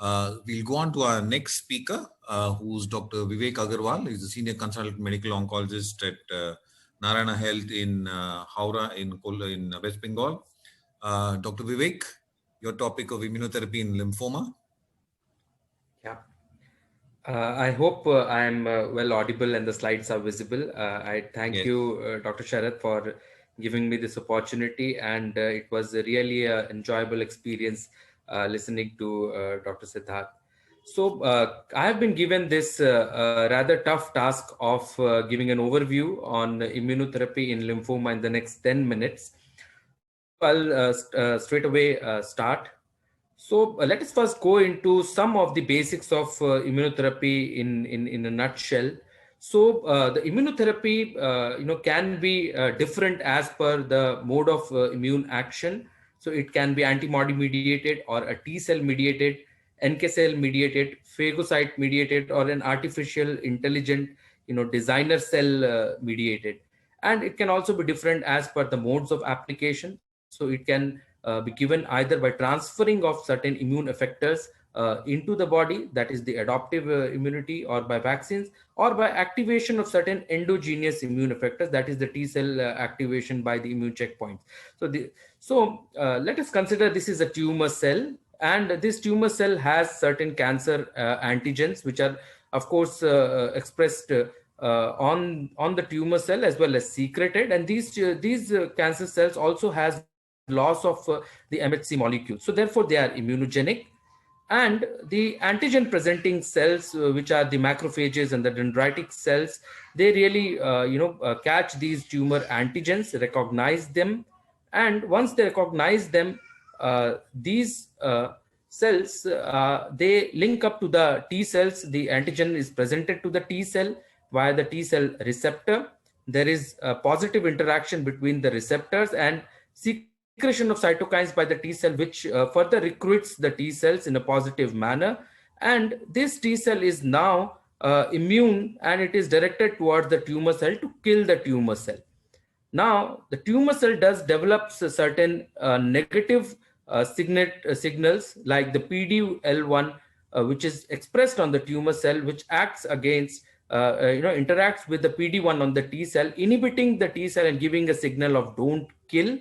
We'll go on to our next speaker, who's Dr. Vivek Agarwal. He's a senior consultant medical oncologist at Narayana Health in Howrah in West Bengal. Dr. Vivek, your topic of immunotherapy in lymphoma. Yeah. I hope I am well audible and the slides are visible. I thank you, Dr. Sharath, for giving me this opportunity, and it was really an enjoyable experience listening to Dr. Siddharth. So I have been given this rather tough task of giving an overview on immunotherapy in lymphoma in the next 10 minutes. So I'll straight away start. So let us first go into some of the basics of immunotherapy in a nutshell. So the immunotherapy, can be different as per the mode of immune action. So it can be antibody mediated or a T cell mediated, NK cell mediated, phagocyte mediated, or an artificial intelligent, designer cell mediated. And it can also be different as per the modes of application. So it can be given either by transferring of certain immune effectors into the body, that is the adoptive immunity, or by vaccines, or by activation of certain endogenous immune effectors, that is the T cell activation by the immune checkpoints. Let us consider this is a tumor cell, and this tumor cell has certain cancer antigens, which are, of course, expressed on the tumor cell as well as secreted, and these cancer cells also has loss of the MHC molecule. So therefore they are immunogenic, and the antigen presenting cells, which are the macrophages and the dendritic cells, they really catch these tumor antigens, recognize them, and once they recognize them, these cells, they link up to the T cells. The antigen is presented to the T cell via the T cell receptor. There is a positive interaction between the receptors and secretion of cytokines by the T cell, which further recruits the T cells in a positive manner. And this T cell is now immune, and it is directed towards the tumor cell to kill the tumor cell. Now, the tumor cell does develop certain negative signals like the PD-L1, which is expressed on the tumor cell, which acts against, interacts with the PD-1 on the T cell, inhibiting the T cell and giving a signal of don't kill.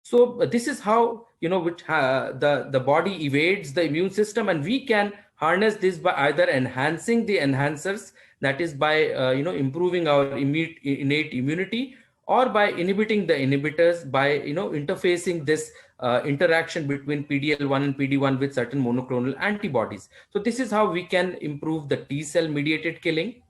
So this is how, the body evades the immune system, and we can harness this by either enhancing the enhancers, that is by, improving our innate immunity, or by inhibiting the inhibitors by, interfacing this interaction between PD-L1 and PD-1 with certain monoclonal antibodies. So this is how we can improve the T cell mediated killing.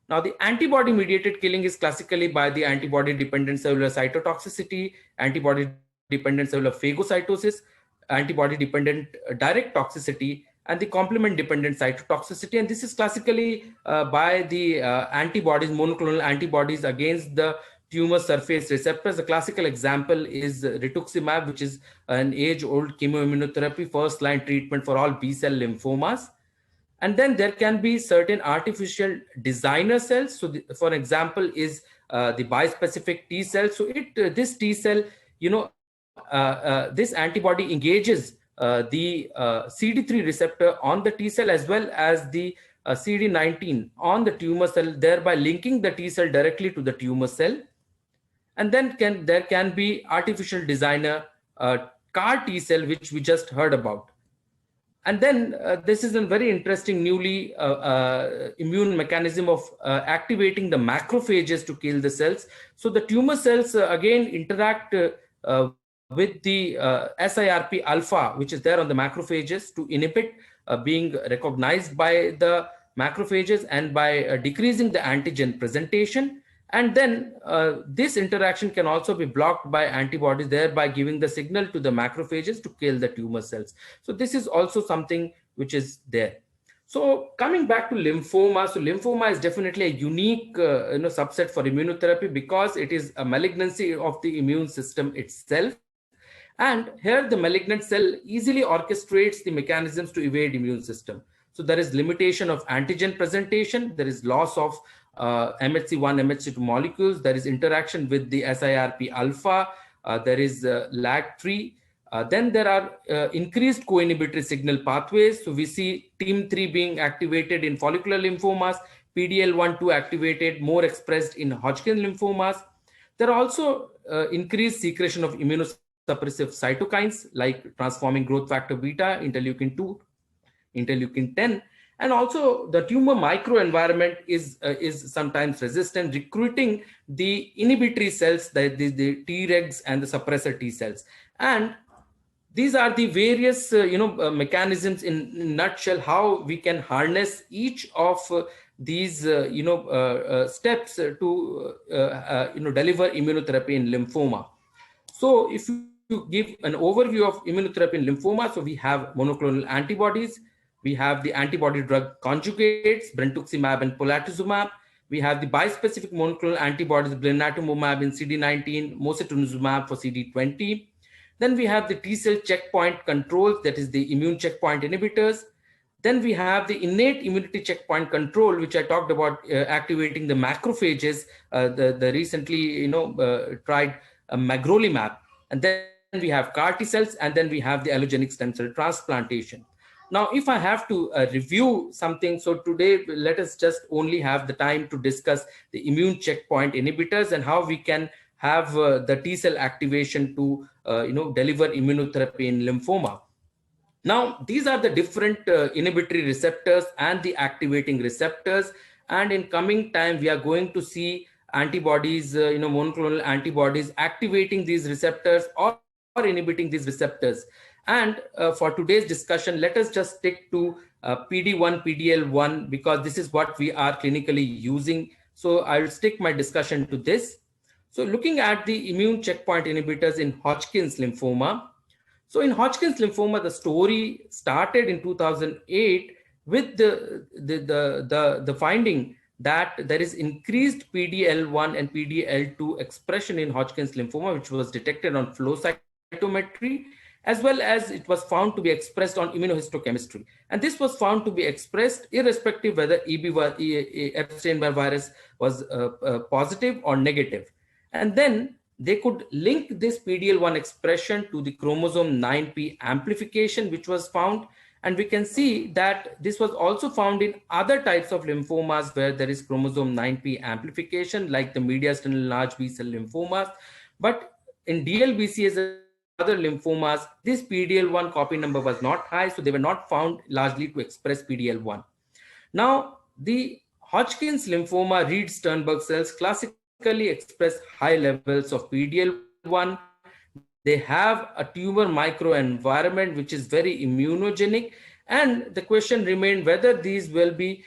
Now, the antibody mediated killing is classically by the antibody dependent cellular cytotoxicity, antibody dependent cellular phagocytosis, antibody dependent direct toxicity, and the complement dependent cytotoxicity. And this is classically by the antibodies, monoclonal antibodies against the tumor surface receptors. A classical example is rituximab, which is an age-old chemoimmunotherapy, first-line treatment for all B-cell lymphomas. And then there can be certain artificial designer cells. So for example, is the bispecific T cell. So this T cell, this antibody engages the CD3 receptor on the T cell as well as the CD19 on the tumor cell, thereby linking the T cell directly to the tumor cell. And then there can be artificial designer CAR T cell, which we just heard about. And then this is a very interesting newly immune mechanism of activating the macrophages to kill the cells. So the tumor cells again interact with the SIRP alpha, which is there on the macrophages, to inhibit being recognized by the macrophages and by decreasing the antigen presentation. And then this interaction can also be blocked by antibodies, thereby giving the signal to the macrophages to kill the tumor cells. So this is also something which is there. So coming back to lymphoma, so lymphoma is definitely a unique subset for immunotherapy because it is a malignancy of the immune system itself. And here the malignant cell easily orchestrates the mechanisms to evade immune system. So there is limitation of antigen presentation, there is loss of MHC1, MHC2 molecules, there is interaction with the SIRP alpha, there is LAG3, Then there are increased co-inhibitory signal pathways. So we see TIM3 being activated in follicular lymphomas, PDL1-2 activated, more expressed in Hodgkin lymphomas. There are also increased secretion of immunosuppressive cytokines like transforming growth factor beta, interleukin 2, interleukin 10, and also the tumor microenvironment is sometimes resistant, recruiting the inhibitory cells, the Tregs and the suppressor T cells. And these are the various mechanisms in nutshell how we can harness each of these steps to deliver immunotherapy in lymphoma. So if you give an overview of immunotherapy in lymphoma, so we have monoclonal antibodies, we have the antibody drug conjugates, brentuximab and polatuzumab. We have the bispecific monoclonal antibodies, blinatumomab in CD19, mosunetuzumab for CD20. Then we have the T-cell checkpoint controls, that is the immune checkpoint inhibitors. Then we have the innate immunity checkpoint control, which I talked about, activating the macrophages, the recently tried magrolimab. And then we have CAR T cells, and then we have the allogenic stem cell transplantation. Now, if I have to review something, so today let us just only have the time to discuss the immune checkpoint inhibitors and how we can have the T cell activation to deliver immunotherapy in lymphoma. Now, these are the different inhibitory receptors and the activating receptors. And in coming time, we are going to see antibodies, monoclonal antibodies activating these receptors or inhibiting these receptors. And for today's discussion, let us just stick to PD1, PDL1, because this is what we are clinically using. So I'll stick my discussion to this. So looking at the immune checkpoint inhibitors in Hodgkin's lymphoma. So in Hodgkin's lymphoma, the story started in 2008 with the finding that there is increased PDL1 and PDL2 expression in Hodgkin's lymphoma, which was detected on flow cytometry, as well as it was found to be expressed on immunohistochemistry. And this was found to be expressed irrespective whether Epstein-Barr virus was positive or negative. And then they could link this PDL1 expression to the chromosome 9p amplification, which was found. And we can see that this was also found in other types of lymphomas where there is chromosome 9p amplification, like the mediastinal large B-cell lymphomas. But in DLBC as other lymphomas, this PDL1 copy number was not high, so they were not found largely to express PDL1. Now, the Hodgkin's lymphoma Reed-Sternberg cells classically express high levels of PDL1. They have a tumor microenvironment which is very immunogenic, and the question remained whether these will be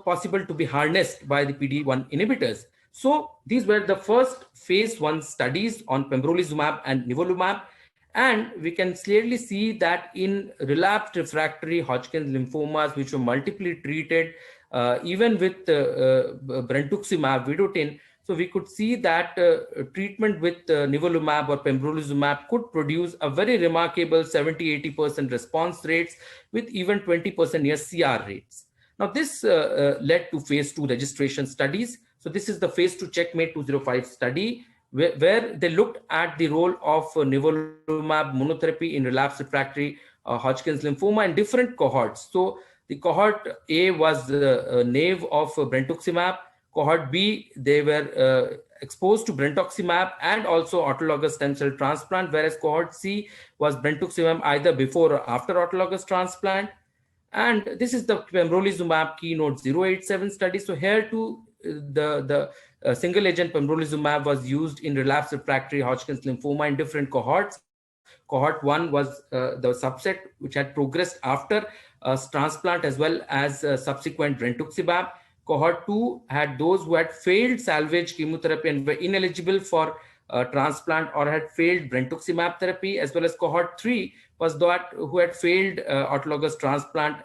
possible to be harnessed by the PD1 inhibitors. So these were the first phase 1 studies on pembrolizumab and nivolumab, and we can clearly see that in relapsed refractory Hodgkin's lymphomas which were multiply treated, even with brentuximab vedotin, so we could see that treatment with nivolumab or pembrolizumab could produce a very remarkable 70-80% response rates with even 20% near CR rates. Now this led to phase 2 registration studies. So this is the phase 2 Checkmate 205 study where they looked at the role of nivolumab monotherapy in relapsed refractory Hodgkin's lymphoma in different cohorts. So the cohort A was naive of brentuximab. Cohort B, they were exposed to brentuximab and also autologous stem cell transplant, whereas cohort C was brentuximab either before or after autologous transplant. And this is the pembrolizumab Keynote 087 study. So here too, the single agent pembrolizumab was used in relapsed refractory Hodgkin's lymphoma in different cohorts. Cohort 1 was the subset which had progressed after transplant as well as subsequent brentuximab. Cohort 2 had those who had failed salvage chemotherapy and were ineligible for transplant or had failed brentuximab therapy, as well as cohort 3 was that who had failed autologous transplant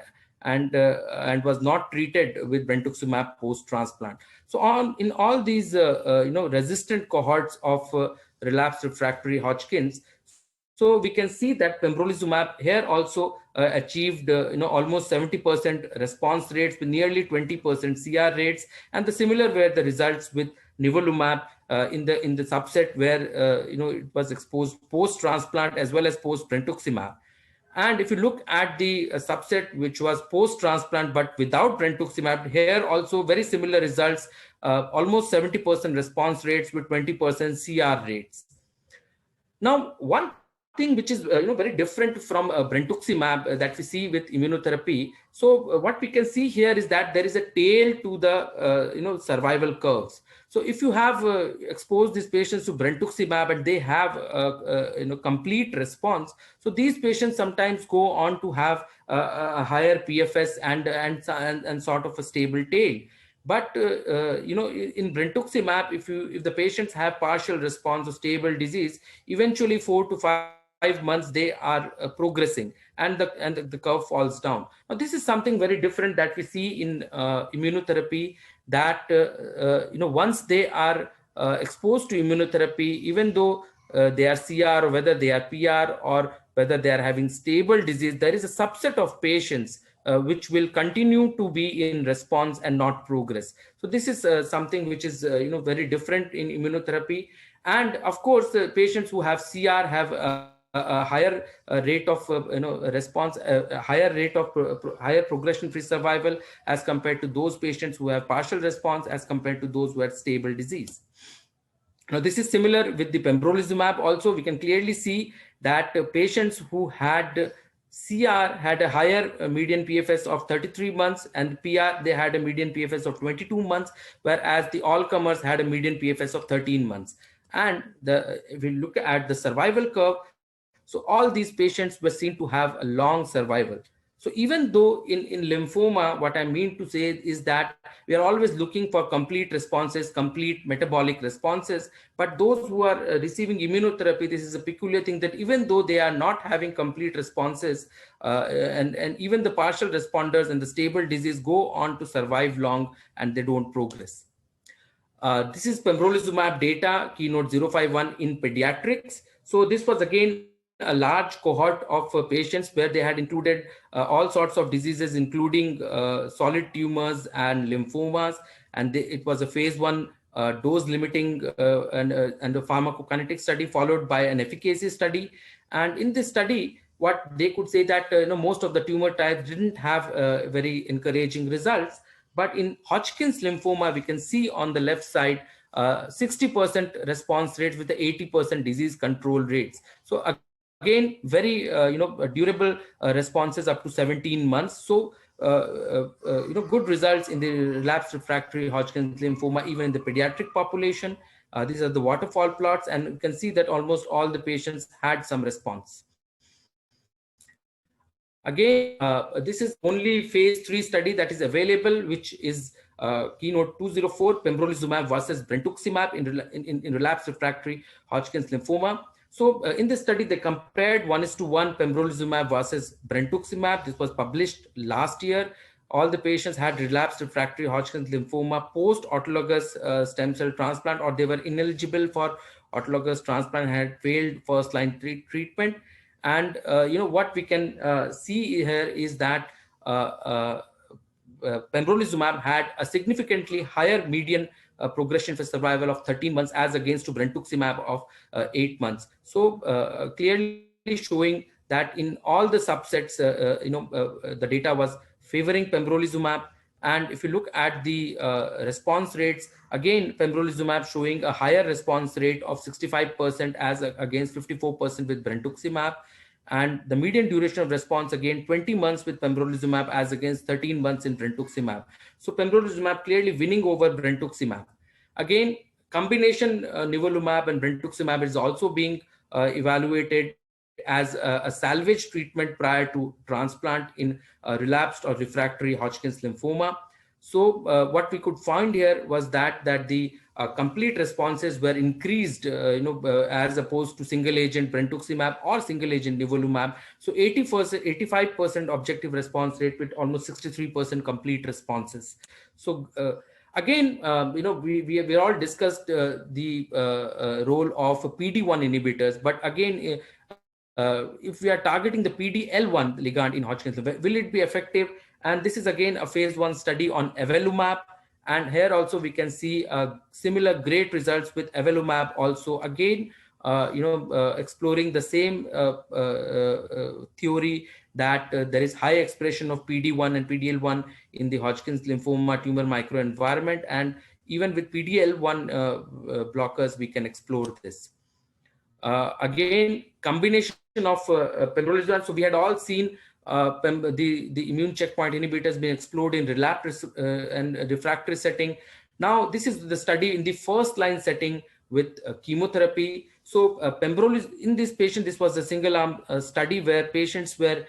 and was not treated with brentuximab post-transplant. So in all these resistant cohorts of relapsed refractory Hodgkin's, so we can see that pembrolizumab here also achieved almost 70% response rates with nearly 20% CR rates, and the similar were the results with nivolumab in the subset where it was exposed post transplant as well as post brentuximab. And if you look at the subset which was post transplant but without brentuximab, here also very similar results, almost 70% response rates with 20% CR rates. Now, one thing which is very different from brentuximab that we see with immunotherapy. So what we can see here is that there is a tail to the survival curves. So if you have exposed these patients to brentuximab and they have complete response, so these patients sometimes go on to have a higher PFS and sort of a stable tail. But in brentuximab, if the patients have partial response or stable disease, eventually 4 to 5 months they are progressing, and the curve falls down. Now, this is something very different that we see in immunotherapy. That once they are exposed to immunotherapy, even though they are CR or whether they are PR or whether they are having stable disease, there is a subset of patients which will continue to be in response and not progress. So this is something which is very different in immunotherapy. And of course, the patients who have CR have a higher rate of response, a higher rate of higher progression-free survival as compared to those patients who have partial response as compared to those who had stable disease. Now, this is similar with the pembrolizumab. Also, we can clearly see that patients who had CR had a higher median PFS of 33 months, and PR, they had a median PFS of 22 months, whereas the all-comers had a median PFS of 13 months. And if we look at the survival curve, so all these patients were seen to have a long survival. So even though in lymphoma, what I mean to say is that we are always looking for complete responses, complete metabolic responses, but those who are receiving immunotherapy, this is a peculiar thing that even though they are not having complete responses, and even the partial responders and the stable disease go on to survive long and they don't progress. This is pembrolizumab data, KEYNOTE-051 in pediatrics. So this was again a large cohort of patients where they had included all sorts of diseases, including solid tumors and lymphomas. And it was a phase 1 dose limiting and a pharmacokinetic study followed by an efficacy study. And in this study, what they could say that most of the tumor types didn't have very encouraging results. But in Hodgkin's lymphoma, we can see on the left side 60% response rates with the 80% disease control rates. So again, very durable responses up to 17 months. So good results in the relapsed refractory Hodgkin's lymphoma, even in the pediatric population. These are the waterfall plots, and you can see that almost all the patients had some response. Again, this is only phase 3 study that is available, which is KEYNOTE-204, pembrolizumab versus brentuximab in relapsed refractory Hodgkin's lymphoma. So in this study, they compared 1:1 pembrolizumab versus brentuximab. This was published last year. All the patients had relapsed refractory Hodgkin's lymphoma post autologous stem cell transplant, or they were ineligible for autologous transplant, had failed first line treatment. And what we can see here is that pembrolizumab had a significantly higher median progression-free survival of 13 months as against to brentuximab of 8 months. So clearly showing that in all the subsets, the data was favoring pembrolizumab. And if you look at the response rates, again, pembrolizumab showing a higher response rate of 65% as against 54% with brentuximab. And the median duration of response, again, 20 months with pembrolizumab as against 13 months in brentuximab. So pembrolizumab clearly winning over brentuximab. Again, combination nivolumab and brentuximab is also being evaluated as a salvage treatment prior to transplant in relapsed or refractory Hodgkin's lymphoma. So what we could find here was that the complete responses were increased, as opposed to single agent brentuximab or single agent nivolumab. So 85% objective response rate with almost 63% complete responses. So again, we all discussed the role of PD-1 inhibitors, but again, if we are targeting the PD-L1 ligand in Hodgkin's lymphoma, will it be effective? And this is again a phase 1 study on avelumab. And here also we can see similar great results with avelumab also, again exploring the same theory that there is high expression of PD-1 and PD-L1 in the Hodgkin's lymphoma tumor microenvironment, and even with PD-L1 blockers we can explore this. Again, combination of pembrolizumab. So we had all seen the immune checkpoint inhibitors being explored in relapsed and refractory setting. Now this is the study in the first line setting with chemotherapy. So pembrolizumab in this patient, this was a single arm study where patients were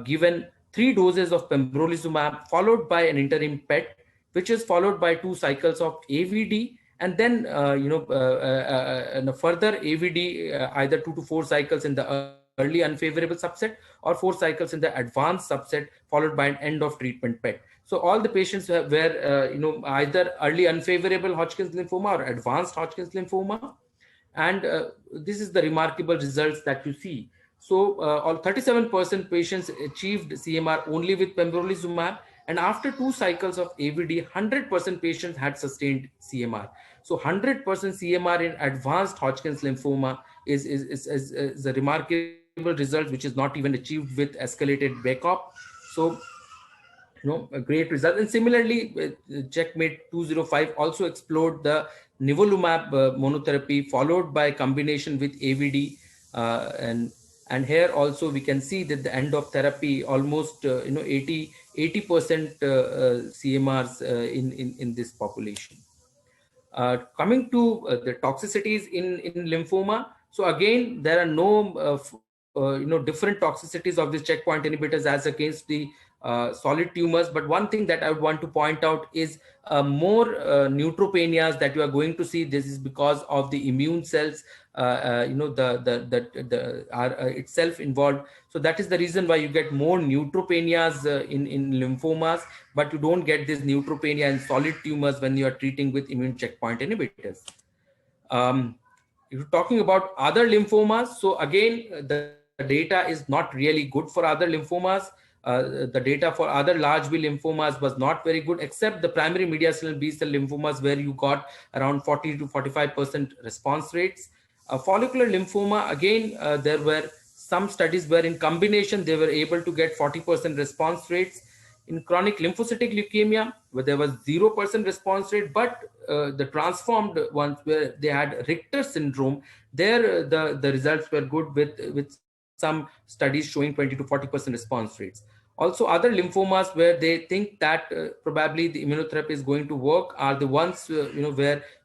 given 3 doses of pembrolizumab followed by an interim PET, which is followed by 2 cycles of AVD, and then further AVD, either 2 to 4 cycles in the early unfavorable subset or 4 cycles in the advanced subset, followed by an end of treatment PET. So all the patients were either early unfavorable Hodgkin's lymphoma or advanced Hodgkin's lymphoma, and this is the remarkable results that you see. So all 37% patients achieved CMR only with pembrolizumab, and after 2 cycles of AVD, 100% patients had sustained CMR. So 100% CMR in advanced Hodgkin's lymphoma is a remarkable result, which is not even achieved with escalated BECOP. So a great result. And similarly, Checkmate 205 also explored the nivolumab monotherapy followed by combination with AVD, and here also we can see that the end of therapy almost 80% CMRs in this population. Coming to the toxicities in lymphoma. So again, there are no different toxicities of these checkpoint inhibitors as against the solid tumors. But one thing that I would want to point out is more neutropenias that you are going to see. This is because of the immune cells, are itself involved. So that is the reason why you get more neutropenias in lymphomas, but you don't get this neutropenia in solid tumors when you are treating with immune checkpoint inhibitors. If you're talking about other lymphomas, so again, the data is not really good for other lymphomas. The data for other large B lymphomas was not very good, except the primary mediastinal B-cell lymphomas, where you got around 40 to 45% response rates. Follicular lymphoma, again, there were some studies where in combination they were able to get 40% response rates. In chronic lymphocytic leukemia, where there was 0% response rate, but the transformed ones where they had Richter syndrome, there the results were good with some studies showing 20 to 40% response rates. Also, other lymphomas where they think that probably the immunotherapy is going to work are the ones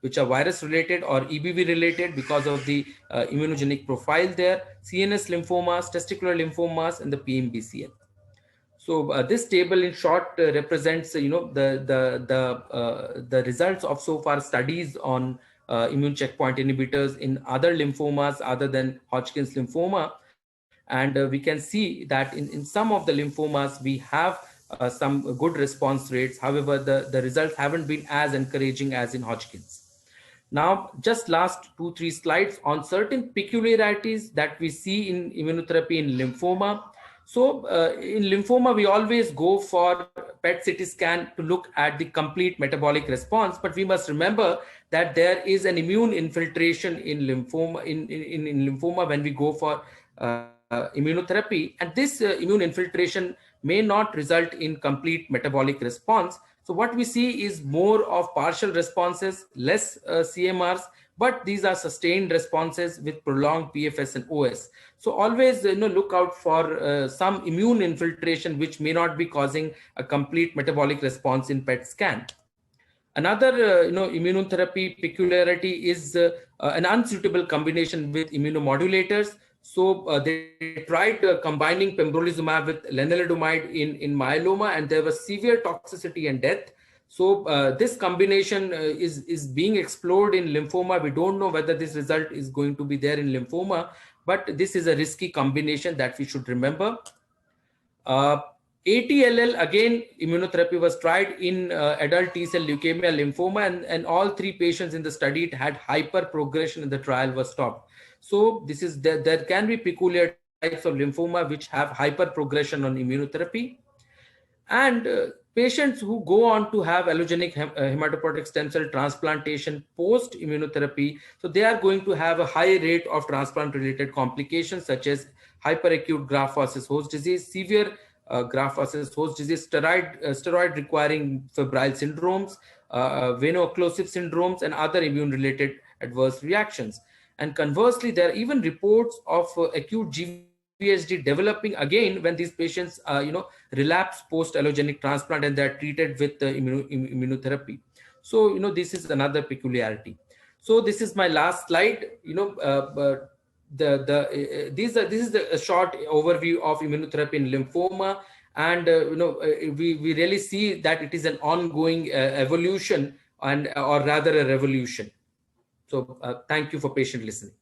which are virus related or EBV related because of the immunogenic profile there. CNS lymphomas, testicular lymphomas, and the PMBCL. So this table in short represents the results of so far studies on immune checkpoint inhibitors in other lymphomas other than Hodgkin's lymphoma. And we can see that in some of the lymphomas, we have some good response rates. However, the results haven't been as encouraging as in Hodgkin's. Now, just last 2-3 slides on certain peculiarities that we see in immunotherapy in lymphoma. So in lymphoma, we always go for PET CT scan to look at the complete metabolic response. But we must remember that there is an immune infiltration in lymphoma, in lymphoma when we go for immunotherapy. And this immune infiltration may not result in complete metabolic response. So what we see is more of partial responses, less CMRs, but these are sustained responses with prolonged PFS and OS. So always look out for some immune infiltration which may not be causing a complete metabolic response in PET scan. Another immunotherapy peculiarity is an unsuitable combination with immunomodulators. So they tried combining pembrolizumab with lenalidomide in myeloma, and there was severe toxicity and death. So this combination is being explored in lymphoma. We don't know whether this result is going to be there in lymphoma, but this is a risky combination that we should remember. ATLL, again, immunotherapy was tried in adult T-cell leukemia lymphoma, and all 3 patients in the study had hyperprogression and the trial was stopped. So this is there can be peculiar types of lymphoma which have hyperprogression on immunotherapy. And patients who go on to have allogenic hematopoietic stem cell transplantation post immunotherapy, so they are going to have a high rate of transplant related complications such as hyperacute graft versus host disease, severe graft versus host disease, steroid requiring febrile syndromes, veno-occlusive syndromes, and other immune related adverse reactions. And conversely, there are even reports of acute GVHD developing again when these patients relapse post allogenic transplant and they are treated with immunotherapy. So this is another peculiarity. So this is my last slide. This is a short overview of immunotherapy in lymphoma, and we really see that it is an ongoing evolution, and or rather a revolution. So thank you for patient listening.